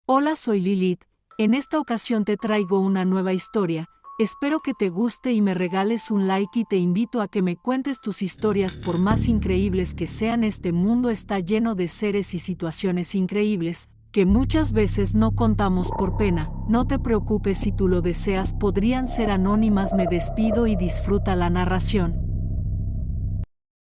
Hola, soy Lilith. En esta ocasión te traigo una nueva historia. Espero que te guste y me regales un like y te invito a que me cuentes tus historias por más increíbles que sean. Este mundo está lleno de seres y situaciones increíbles, que muchas veces no contamos por pena. No te preocupes si tú lo deseas, podrían ser anónimas. Me despido y disfruta la narración.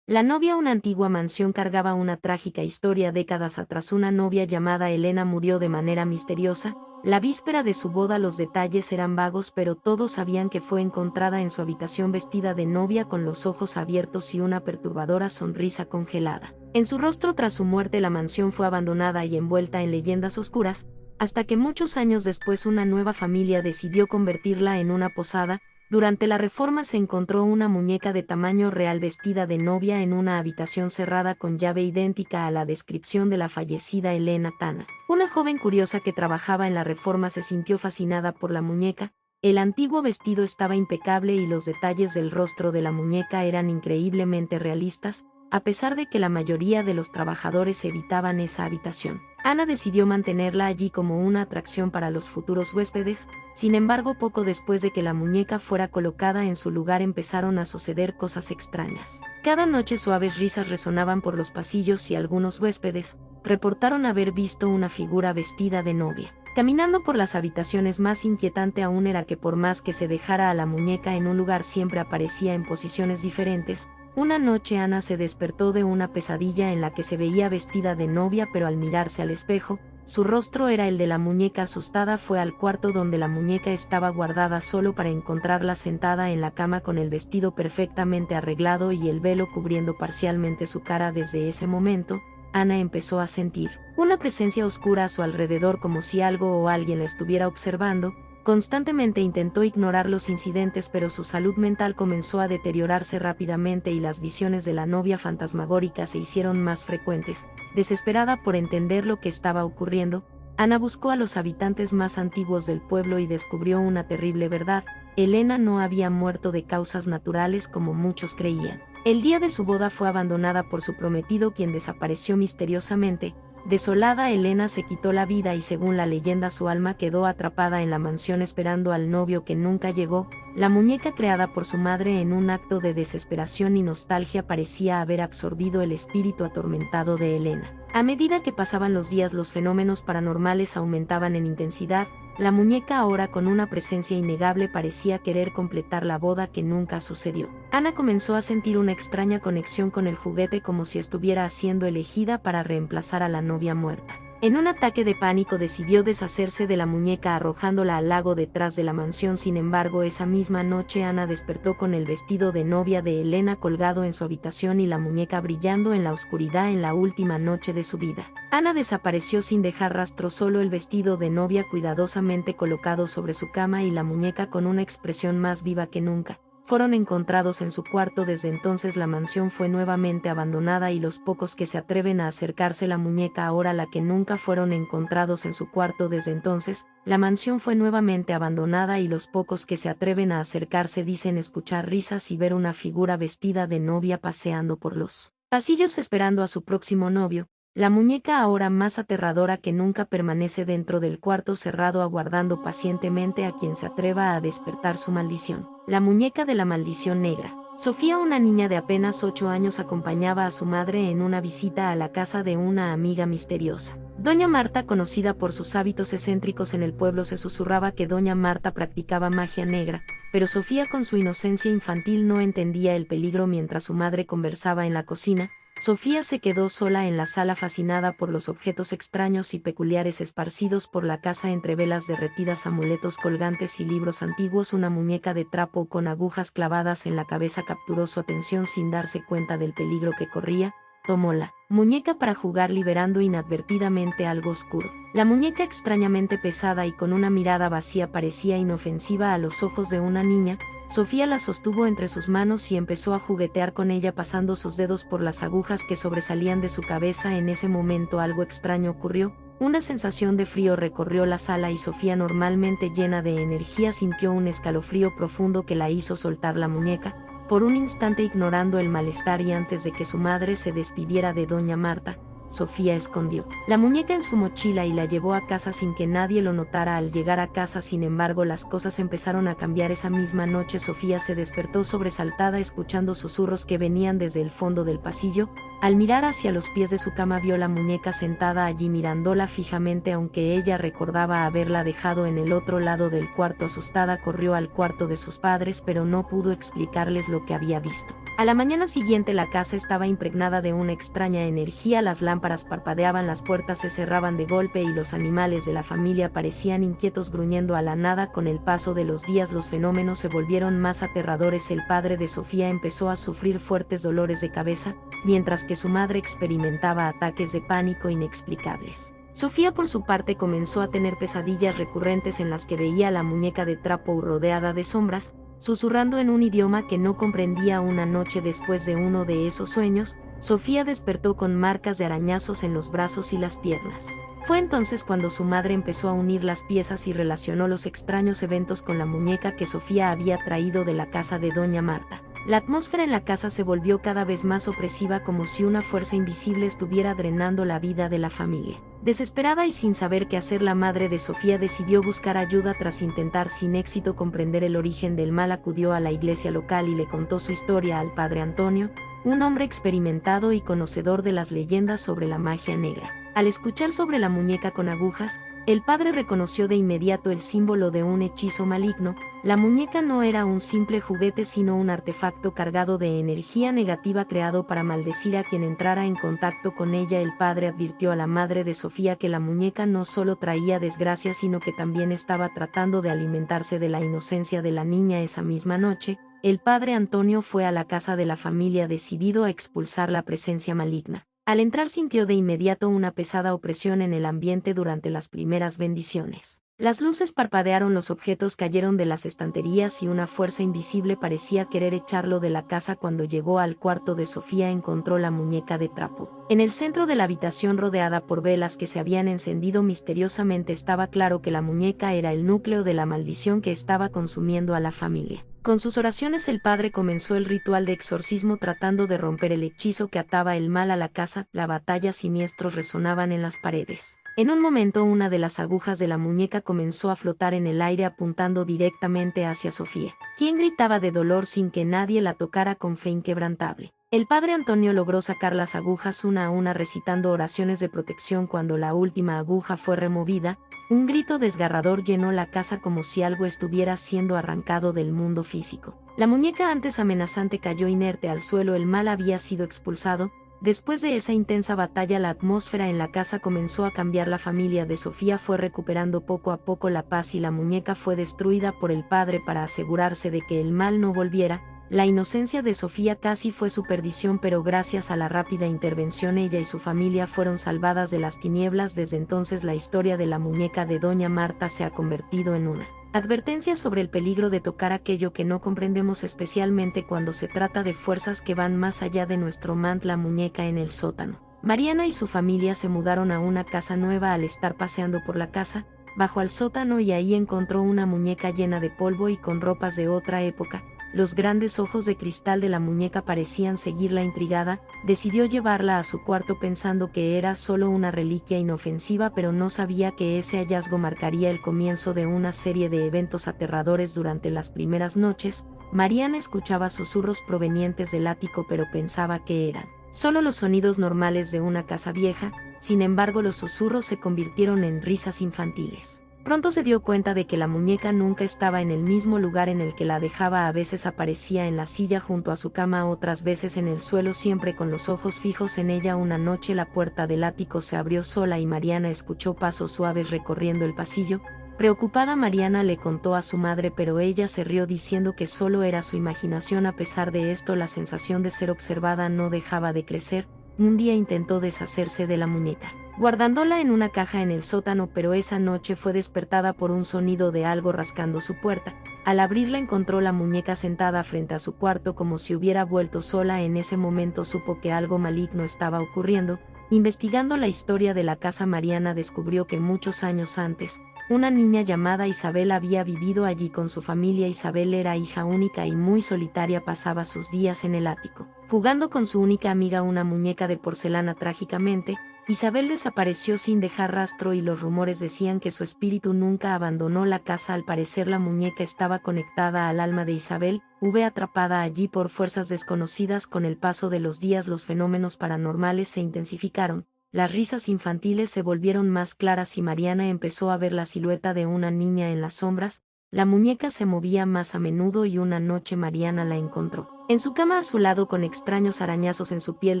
La novia. Una antigua mansión cargaba una trágica historia. Décadas atrás, una novia llamada Elena murió de manera misteriosa. La víspera de su boda los detalles eran vagos, pero todos sabían que fue encontrada en su habitación vestida de novia con los ojos abiertos y una perturbadora sonrisa congelada en su rostro. Tras su muerte, la mansión fue abandonada y envuelta en leyendas oscuras, hasta que muchos años después una nueva familia decidió convertirla en una posada. Durante la reforma se encontró una muñeca de tamaño real vestida de novia en una habitación cerrada con llave idéntica a la descripción de la fallecida Elena Tanner. Una joven curiosa que trabajaba en la reforma se sintió fascinada por la muñeca. El antiguo vestido estaba impecable y los detalles del rostro de la muñeca eran increíblemente realistas, a pesar de que la mayoría de los trabajadores evitaban esa habitación. Ana decidió mantenerla allí como una atracción para los futuros huéspedes. Sin embargo, poco después de que la muñeca fuera colocada en su lugar empezaron a suceder cosas extrañas. Cada noche suaves risas resonaban por los pasillos y algunos huéspedes reportaron haber visto una figura vestida de novia caminando por las habitaciones. Más inquietante aún era que por más que se dejara a la muñeca en un lugar siempre aparecía en posiciones diferentes. Una noche Ana se despertó de una pesadilla en la que se veía vestida de novia, pero al mirarse al espejo, su rostro era el de la muñeca. Asustada fue al cuarto donde la muñeca estaba guardada solo para encontrarla sentada en la cama con el vestido perfectamente arreglado y el velo cubriendo parcialmente su cara. Desde ese momento, Ana empezó a sentir una presencia oscura a su alrededor, como si algo o alguien la estuviera observando. Constantemente intentó ignorar los incidentes, pero su salud mental comenzó a deteriorarse rápidamente y las visiones de la novia fantasmagórica se hicieron más frecuentes. Desesperada por entender lo que estaba ocurriendo, Ana buscó a los habitantes más antiguos del pueblo y descubrió una terrible verdad: Elena no había muerto de causas naturales como muchos creían. El día de su boda fue abandonada por su prometido, quien desapareció misteriosamente. Desolada, Elena se quitó la vida y según la leyenda su alma quedó atrapada en la mansión esperando al novio que nunca llegó. La muñeca creada por su madre en un acto de desesperación y nostalgia parecía haber absorbido el espíritu atormentado de Elena. A medida que pasaban los días, los fenómenos paranormales aumentaban en intensidad. La muñeca, ahora con una presencia innegable, parecía querer completar la boda que nunca sucedió. Ana comenzó a sentir una extraña conexión con el juguete, como si estuviera siendo elegida para reemplazar a la novia muerta. En un ataque de pánico decidió deshacerse de la muñeca arrojándola al lago detrás de la mansión. Sin embargo, esa misma noche Ana despertó con el vestido de novia de Elena colgado en su habitación y la muñeca brillando en la oscuridad. En la última noche de su vida, Ana desapareció sin dejar rastro, solo el vestido de novia cuidadosamente colocado sobre su cama y la muñeca con una expresión más viva que nunca fueron encontrados en su cuarto. Desde entonces la mansión fue nuevamente abandonada y los pocos que se atreven a acercarse la muñeca ahora la que nunca fueron encontrados en su cuarto. Desde entonces, la mansión fue nuevamente abandonada y los pocos que se atreven a acercarse dicen escuchar risas y ver una figura vestida de novia paseando por los pasillos esperando a su próximo novio. La muñeca, ahora más aterradora que nunca, permanece dentro del cuarto cerrado aguardando pacientemente a quien se atreva a despertar su maldición. La muñeca de la maldición negra. Sofía, una niña de apenas 8 años, acompañaba a su madre en una visita a la casa de una amiga misteriosa. Doña Marta, conocida por sus hábitos excéntricos en el pueblo, se susurraba que Doña Marta practicaba magia negra, pero Sofía, con su inocencia infantil, no entendía el peligro. Mientras su madre conversaba en la cocina, Sofía se quedó sola en la sala, fascinada por los objetos extraños y peculiares esparcidos por la casa, entre velas derretidas, amuletos colgantes y libros antiguos. Una muñeca de trapo con agujas clavadas en la cabeza capturó su atención. Sin darse cuenta del peligro que corría, tomó la muñeca para jugar, liberando inadvertidamente algo oscuro. La muñeca, extrañamente pesada y con una mirada vacía, parecía inofensiva a los ojos de una niña. Sofía la sostuvo entre sus manos y empezó a juguetear con ella, pasando sus dedos por las agujas que sobresalían de su cabeza. En ese momento algo extraño ocurrió. Una sensación de frío recorrió la sala y Sofía, normalmente llena de energía, sintió un escalofrío profundo que la hizo soltar la muñeca. Por un instante, ignorando el malestar y antes de que su madre se despidiera de Doña Marta, Sofía escondió la muñeca en su mochila y la llevó a casa sin que nadie lo notara. Al llegar a casa, sin embargo, las cosas empezaron a cambiar. Esa misma noche Sofía se despertó sobresaltada escuchando susurros que venían desde el fondo del pasillo. Al mirar hacia los pies de su cama vio la muñeca sentada allí mirándola fijamente. Aunque ella recordaba haberla dejado en el otro lado del cuarto, asustada corrió al cuarto de sus padres, pero no pudo explicarles lo que había visto. A la mañana siguiente la casa estaba impregnada de una extraña energía. Las lámparas parpadeaban, las puertas se cerraban de golpe y los animales de la familia parecían inquietos gruñendo a la nada. Con el paso de los días los fenómenos se volvieron más aterradores. El padre de Sofía empezó a sufrir fuertes dolores de cabeza, mientras que su madre experimentaba ataques de pánico inexplicables. Sofía, por su parte, comenzó a tener pesadillas recurrentes en las que veía a la muñeca de trapo rodeada de sombras, susurrando en un idioma que no comprendía. Una noche, después de uno de esos sueños, Sofía despertó con marcas de arañazos en los brazos y las piernas. Fue entonces cuando su madre empezó a unir las piezas y relacionó los extraños eventos con la muñeca que Sofía había traído de la casa de doña Marta. La atmósfera en la casa se volvió cada vez más opresiva, como si una fuerza invisible estuviera drenando la vida de la familia. Desesperada y sin saber qué hacer, la madre de Sofía decidió buscar ayuda. Tras intentar sin éxito comprender el origen del mal, acudió a la iglesia local y le contó su historia al padre Antonio, un hombre experimentado y conocedor de las leyendas sobre la magia negra. Al escuchar sobre la muñeca con agujas, el padre reconoció de inmediato el símbolo de un hechizo maligno. La muñeca no era un simple juguete, sino un artefacto cargado de energía negativa creado para maldecir a quien entrara en contacto con ella. El padre advirtió a la madre de Sofía que la muñeca no solo traía desgracia, sino que también estaba tratando de alimentarse de la inocencia de la niña. Esa misma noche, el padre Antonio fue a la casa de la familia decidido a expulsar la presencia maligna. Al entrar sintió de inmediato una pesada opresión en el ambiente durante las primeras bendiciones. Las luces parpadearon, los objetos cayeron de las estanterías y una fuerza invisible parecía querer echarlo de la casa. Cuando llegó al cuarto de Sofía encontró la muñeca de trapo. En el centro de la habitación, rodeada por velas que se habían encendido misteriosamente, estaba claro que la muñeca era el núcleo de la maldición que estaba consumiendo a la familia. Con sus oraciones el padre comenzó el ritual de exorcismo, tratando de romper el hechizo que ataba el mal a la casa. La batalla siniestros resonaban en las paredes. En un momento una de las agujas de la muñeca comenzó a flotar en el aire apuntando directamente hacia Sofía, quien gritaba de dolor sin que nadie la tocara. Con fe inquebrantable, el padre Antonio logró sacar las agujas una a una, recitando oraciones de protección. Cuando la última aguja fue removida, un grito desgarrador llenó la casa, como si algo estuviera siendo arrancado del mundo físico. La muñeca, antes amenazante, cayó inerte al suelo. El mal había sido expulsado. Después de esa intensa batalla, la atmósfera en la casa comenzó a cambiar. La familia de Sofía fue recuperando poco a poco la paz y la muñeca fue destruida por el padre para asegurarse de que el mal no volviera. La inocencia de Sofía casi fue su perdición, pero gracias a la rápida intervención ella y su familia fueron salvadas de las tinieblas. Desde entonces la historia de la muñeca de doña Marta se ha convertido en una advertencia sobre el peligro de tocar aquello que no comprendemos, especialmente cuando se trata de fuerzas que van más allá de nuestro mant. La muñeca en el sótano. Mariana y su familia se mudaron a una casa nueva. Al estar paseando por la casa, bajó al sótano y ahí encontró una muñeca llena de polvo y con ropas de otra época. Los grandes ojos de cristal de la muñeca parecían seguirla. Intrigada, decidió llevarla a su cuarto pensando que era solo una reliquia inofensiva, pero no sabía que ese hallazgo marcaría el comienzo de una serie de eventos aterradores. Durante las primeras noches, Mariana escuchaba susurros provenientes del ático, pero pensaba que eran solo los sonidos normales de una casa vieja. Sin embargo, los susurros se convirtieron en risas infantiles. Pronto se dio cuenta de que la muñeca nunca estaba en el mismo lugar en el que la dejaba. A veces aparecía en la silla junto a su cama, otras veces en el suelo, siempre con los ojos fijos en ella. Una noche la puerta del ático se abrió sola y Mariana escuchó pasos suaves recorriendo el pasillo. Preocupada, Mariana le contó a su madre, pero ella se rió diciendo que solo era su imaginación. A pesar de esto, la sensación de ser observada no dejaba de crecer. Un día intentó deshacerse de la muñeca, guardándola en una caja en el sótano, pero esa noche fue despertada por un sonido de algo rascando su puerta. Al abrirla encontró la muñeca sentada frente a su cuarto como si hubiera vuelto sola. En ese momento supo que algo maligno estaba ocurriendo. Investigando la historia de la casa, Mariana descubrió que muchos años antes, una niña llamada Isabel había vivido allí con su familia. Isabel era hija única y muy solitaria, pasaba sus días en el ático, jugando con su única amiga, una muñeca de porcelana. Trágicamente, Isabel desapareció sin dejar rastro y los rumores decían que su espíritu nunca abandonó la casa. Al parecer la muñeca estaba conectada al alma de Isabel, atrapada allí por fuerzas desconocidas. Con el paso de los días los fenómenos paranormales se intensificaron, las risas infantiles se volvieron más claras y Mariana empezó a ver la silueta de una niña en las sombras. La muñeca se movía más a menudo y una noche Mariana la encontró en su cama a su lado con extraños arañazos en su piel.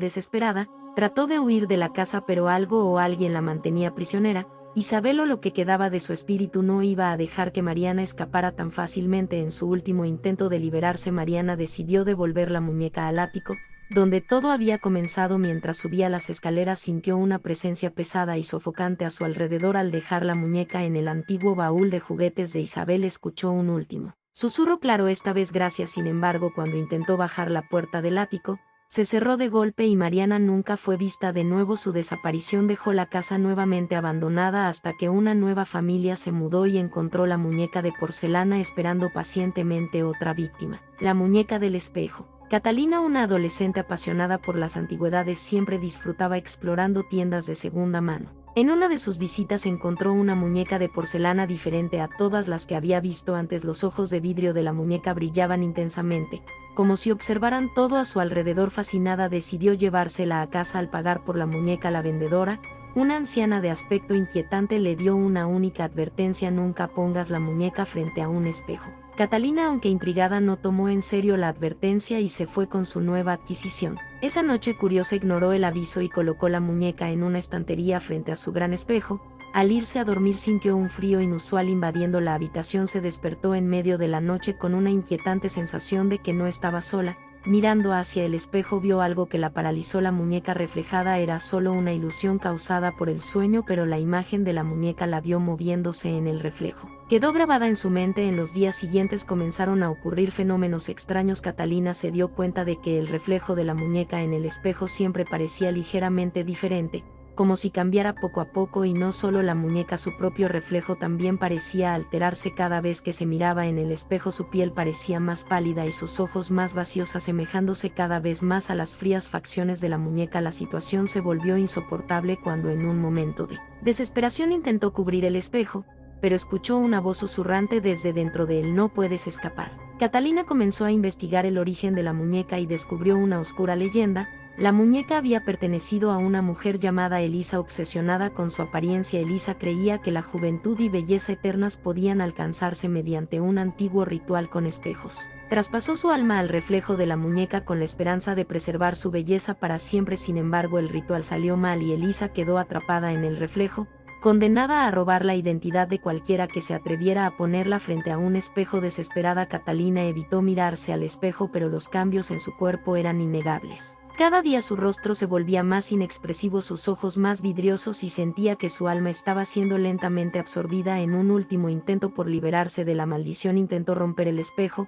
Desesperada, trató de huir de la casa pero algo o alguien la mantenía prisionera. Isabel o lo que quedaba de su espíritu no iba a dejar que Mariana escapara tan fácilmente. En su último intento de liberarse, Mariana decidió devolver la muñeca al ático, donde todo había comenzado. Mientras subía las escaleras sintió una presencia pesada y sofocante a su alrededor. Al dejar la muñeca en el antiguo baúl de juguetes de Isabel escuchó un último susurro claro, esta vez gracias. Sin embargo, cuando intentó bajar la puerta del ático, se cerró de golpe y Mariana nunca fue vista de nuevo. Su desaparición dejó la casa nuevamente abandonada hasta que una nueva familia se mudó y encontró la muñeca de porcelana esperando pacientemente otra víctima, la muñeca del espejo. Catalina, una adolescente apasionada por las antigüedades, siempre disfrutaba explorando tiendas de segunda mano. En una de sus visitas encontró una muñeca de porcelana diferente a todas las que había visto antes. Los ojos de vidrio de la muñeca brillaban intensamente, como si observaran todo a su alrededor. Fascinada, decidió llevársela a casa. Al pagar por la muñeca, la vendedora, una anciana de aspecto inquietante, le dio una única advertencia: nunca pongas la muñeca frente a un espejo. Catalina, aunque intrigada, no tomó en serio la advertencia y se fue con su nueva adquisición. Esa noche, curiosa, ignoró el aviso y colocó la muñeca en una estantería frente a su gran espejo. Al irse a dormir sintió un frío inusual invadiendo la habitación. Se despertó en medio de la noche con una inquietante sensación de que no estaba sola. Mirando hacia el espejo vio algo que la paralizó. La muñeca reflejada era solo una ilusión causada por el sueño, pero la imagen de la muñeca la vio moviéndose en el reflejo. Quedó grabada en su mente. En los días siguientes comenzaron a ocurrir fenómenos extraños. Catalina se dio cuenta de que el reflejo de la muñeca en el espejo siempre parecía ligeramente diferente, como si cambiara poco a poco, y no solo la muñeca, su propio reflejo también parecía alterarse cada vez que se miraba en el espejo. Su piel parecía más pálida y sus ojos más vacíos, asemejándose cada vez más a las frías facciones de la muñeca. La situación se volvió insoportable cuando en un momento de desesperación intentó cubrir el espejo, pero escuchó una voz susurrante desde dentro de él: no puedes escapar. Catalina comenzó a investigar el origen de la muñeca y descubrió una oscura leyenda. La muñeca había pertenecido a una mujer llamada Elisa. Obsesionada con su apariencia, Elisa creía que la juventud y belleza eternas podían alcanzarse mediante un antiguo ritual con espejos. Traspasó su alma al reflejo de la muñeca con la esperanza de preservar su belleza para siempre. Sin embargo, el ritual salió mal y Elisa quedó atrapada en el reflejo, condenada a robar la identidad de cualquiera que se atreviera a ponerla frente a un espejo. Desesperada, Catalina evitó mirarse al espejo, pero los cambios en su cuerpo eran innegables. Cada día su rostro se volvía más inexpresivo, sus ojos más vidriosos, y sentía que su alma estaba siendo lentamente absorbida. En un último intento por liberarse de la maldición intentó romper el espejo,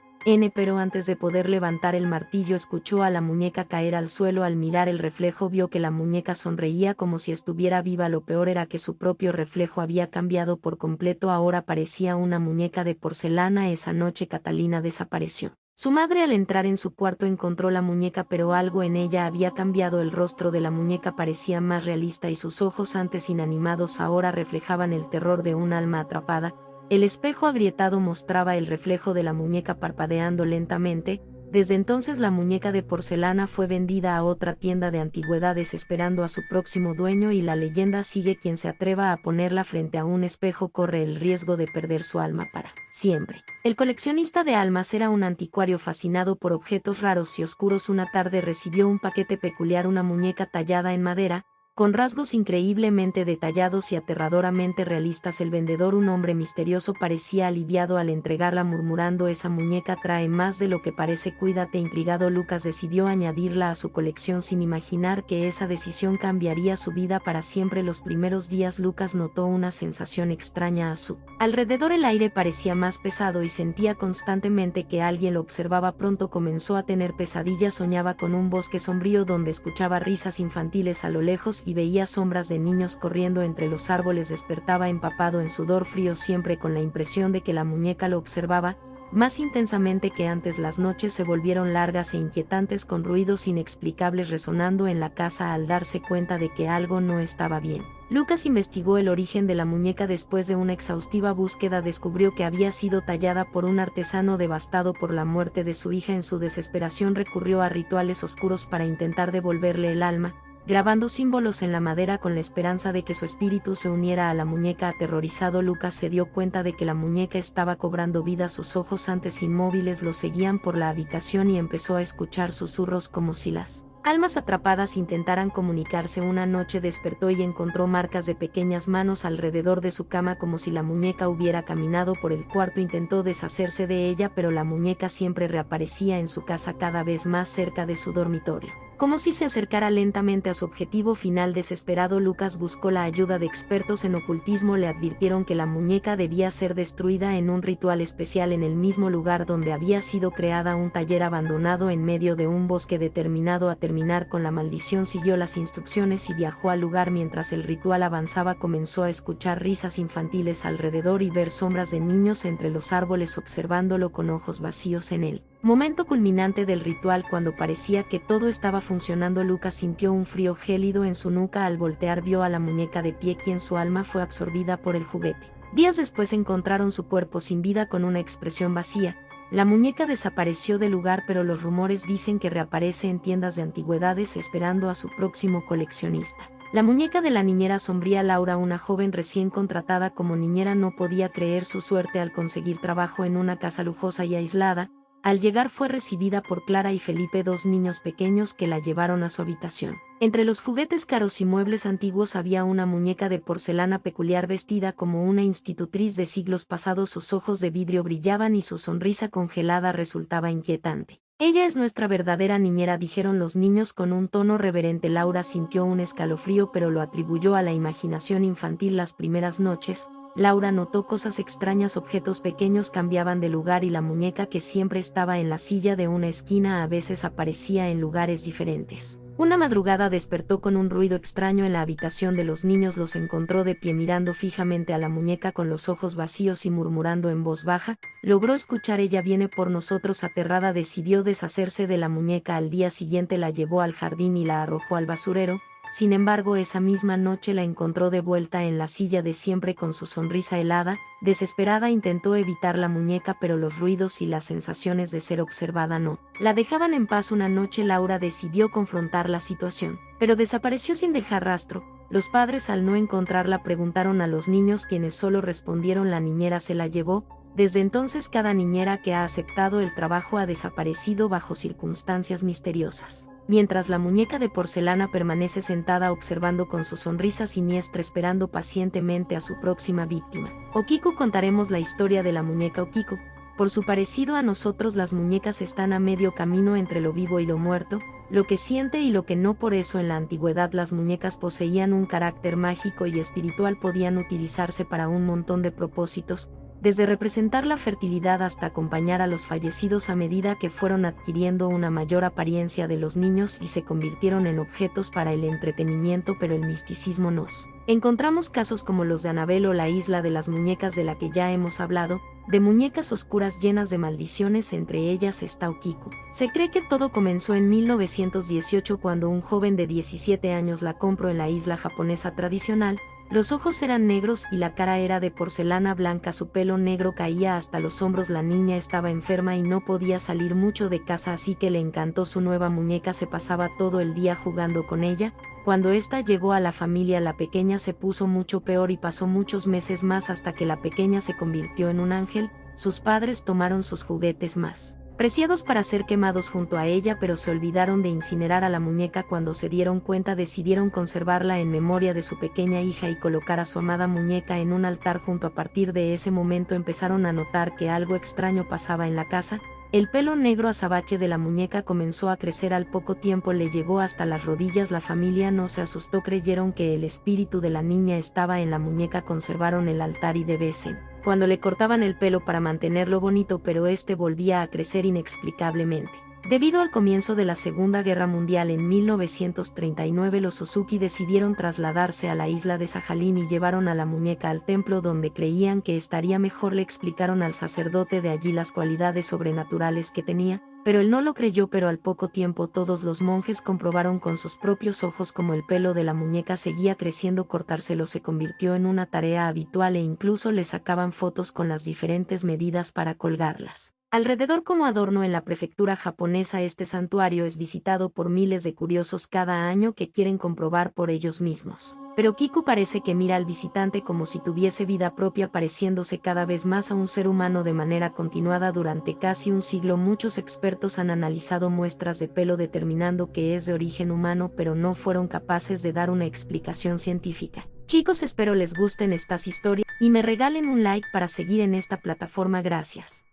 pero antes de poder levantar el martillo escuchó a la muñeca caer al suelo. Al mirar el reflejo vio que la muñeca sonreía como si estuviera viva. Lo peor era que su propio reflejo había cambiado por completo, ahora parecía una muñeca de porcelana. Esa noche Catalina desapareció. Su madre, al entrar en su cuarto, encontró la muñeca, pero algo en ella había cambiado. El rostro de la muñeca parecía más realista y sus ojos, antes inanimados, ahora reflejaban el terror de un alma atrapada. El espejo agrietado mostraba el reflejo de la muñeca parpadeando lentamente. Desde entonces la muñeca de porcelana fue vendida a otra tienda de antigüedades esperando a su próximo dueño, y la leyenda sigue: quien se atreva a ponerla frente a un espejo corre el riesgo de perder su alma para siempre. El coleccionista de almas era un anticuario fascinado por objetos raros y oscuros. Una tarde recibió un paquete peculiar, una muñeca tallada en madera, con rasgos increíblemente detallados y aterradoramente realistas. El vendedor, un hombre misterioso, parecía aliviado al entregarla, murmurando: esa muñeca trae más de lo que parece, cuídate. Intrigado, Lucas decidió añadirla a su colección sin imaginar que esa decisión cambiaría su vida para siempre. Los primeros días Lucas notó una sensación extraña a su alrededor. El aire parecía más pesado y sentía constantemente que alguien lo observaba. Pronto comenzó a tener pesadillas, soñaba con un bosque sombrío donde escuchaba risas infantiles a lo lejos y veía sombras de niños corriendo entre los árboles. Despertaba empapado en sudor frío, siempre con la impresión de que la muñeca lo observaba. más intensamente que antes. Las noches se volvieron largas e inquietantes, con ruidos inexplicables resonando en la casa. Al darse cuenta de que algo no estaba bien, Lucas investigó el origen de la muñeca. Después de una exhaustiva búsqueda, descubrió que había sido tallada por un artesano devastado por la muerte de su hija. En su desesperación recurrió a rituales oscuros para intentar devolverle el alma, grabando símbolos en la madera con la esperanza de que su espíritu se uniera a la muñeca. Aterrorizado, Lucas se dio cuenta de que la muñeca estaba cobrando vida. Sus ojos, antes inmóviles, lo seguían por la habitación y empezó a escuchar susurros como si las almas atrapadas intentaran comunicarse. Una noche despertó y encontró marcas de pequeñas manos alrededor de su cama, como si la muñeca hubiera caminado por el cuarto. Intentó deshacerse de ella, pero la muñeca siempre reaparecía en su casa, cada vez más cerca de su dormitorio, como si se acercara lentamente a su objetivo final. Desesperado, Lucas buscó la ayuda de expertos en ocultismo. Le advirtieron que la muñeca debía ser destruida en un ritual especial en el mismo lugar donde había sido creada, un taller abandonado en medio de un bosque. Determinado a terminar con la maldición, siguió las instrucciones y viajó al lugar. Mientras el ritual avanzaba, comenzó a escuchar risas infantiles alrededor y ver sombras de niños entre los árboles observándolo con ojos vacíos. En el momento culminante del ritual, cuando parecía que todo estaba funcionando, Lucas sintió un frío gélido en su nuca. Al voltear, vio a la muñeca de pie, quien su alma fue absorbida por el juguete. Días después encontraron su cuerpo sin vida, con una expresión vacía. La muñeca desapareció del lugar, pero los rumores dicen que reaparece en tiendas de antigüedades esperando a su próximo coleccionista. La muñeca de la niñera sombría. Laura, una joven recién contratada como niñera, no podía creer su suerte al conseguir trabajo en una casa lujosa y aislada. Al llegar, fue recibida por Clara y Felipe, dos niños pequeños que la llevaron a su habitación. Entre los juguetes caros y muebles antiguos había una muñeca de porcelana peculiar, vestida como una institutriz de siglos pasados. Sus ojos de vidrio brillaban y su sonrisa congelada resultaba inquietante. «Ella es nuestra verdadera niñera», dijeron los niños con un tono reverente. Laura sintió un escalofrío, pero lo atribuyó a la imaginación infantil. Las primeras noches, Laura notó cosas extrañas. Objetos pequeños cambiaban de lugar y la muñeca, que siempre estaba en la silla de una esquina, a veces aparecía en lugares diferentes. Una madrugada despertó con un ruido extraño en la habitación de los niños. Los encontró de pie mirando fijamente a la muñeca con los ojos vacíos y murmurando en voz baja. Logró escuchar: «Ella viene por nosotros». Aterrada, decidió deshacerse de la muñeca. Al día siguiente la llevó al jardín y la arrojó al basurero. Sin embargo, esa misma noche la encontró de vuelta en la silla de siempre, con su sonrisa helada. Desesperada, intentó evitar la muñeca, pero los ruidos y las sensaciones de ser observada no la dejaban en paz. Una noche, Laura decidió confrontar la situación, pero desapareció sin dejar rastro. Los padres, al no encontrarla, preguntaron a los niños, quienes solo respondieron: «La niñera se la llevó». Desde entonces, cada niñera que ha aceptado el trabajo ha desaparecido bajo circunstancias misteriosas, mientras la muñeca de porcelana permanece sentada observando con su sonrisa siniestra, esperando pacientemente a su próxima víctima. Okiku. Contaremos la historia de la muñeca Okiku. Por su parecido a nosotros, las muñecas están a medio camino entre lo vivo y lo muerto, lo que siente y lo que no. Por eso, en la antigüedad, las muñecas poseían un carácter mágico y espiritual. Podían utilizarse para un montón de propósitos, desde representar la fertilidad hasta acompañar a los fallecidos. A medida que fueron adquiriendo una mayor apariencia de los niños y se convirtieron en objetos para el entretenimiento, pero el misticismo nos encontramos casos como los de Annabelle o la isla de las muñecas, de la que ya hemos hablado, de muñecas oscuras llenas de maldiciones. Entre ellas está Okiku. Se cree que todo comenzó en 1918, cuando un joven de 17 años la compró en la isla japonesa tradicional. Los ojos eran negros y la cara era de porcelana blanca. Su pelo negro caía hasta los hombros. La niña estaba enferma y no podía salir mucho de casa, así que le encantó su nueva muñeca. Se pasaba todo el día jugando con ella. Cuando esta llegó a la familia, la pequeña se puso mucho peor y pasó muchos meses más hasta que la pequeña se convirtió en un ángel. Sus padres tomaron sus juguetes más preciados para ser quemados junto a ella, pero se olvidaron de incinerar a la muñeca. Cuando se dieron cuenta, decidieron conservarla en memoria de su pequeña hija y colocar a su amada muñeca en un altar junto. A partir de ese momento empezaron a notar que algo extraño pasaba en la casa. El pelo negro azabache de la muñeca comenzó a crecer. Al poco tiempo le llegó hasta las rodillas. La familia no se asustó, creyeron que el espíritu de la niña estaba en la muñeca. Conservaron el altar y de vez en cuando le cortaban el pelo para mantenerlo bonito, pero este volvía a crecer inexplicablemente. Debido al comienzo de la Segunda Guerra Mundial en 1939, los Suzuki decidieron trasladarse a la isla de Sajalín y llevaron a la muñeca al templo donde creían que estaría mejor. Le explicaron al sacerdote de allí las cualidades sobrenaturales que tenía, pero él no lo creyó. Pero al poco tiempo todos los monjes comprobaron con sus propios ojos cómo el pelo de la muñeca seguía creciendo. Cortárselo se convirtió en una tarea habitual e incluso le sacaban fotos con las diferentes medidas para colgarlas alrededor como adorno. En la prefectura japonesa este santuario es visitado por miles de curiosos cada año que quieren comprobar por ellos mismos. Pero Kiku parece que mira al visitante como si tuviese vida propia, pareciéndose cada vez más a un ser humano de manera continuada. Durante casi un siglo muchos expertos han analizado muestras de pelo determinando que es de origen humano, pero no fueron capaces de dar una explicación científica. Chicos, espero les gusten estas historias y me regalen un like para seguir en esta plataforma. Gracias.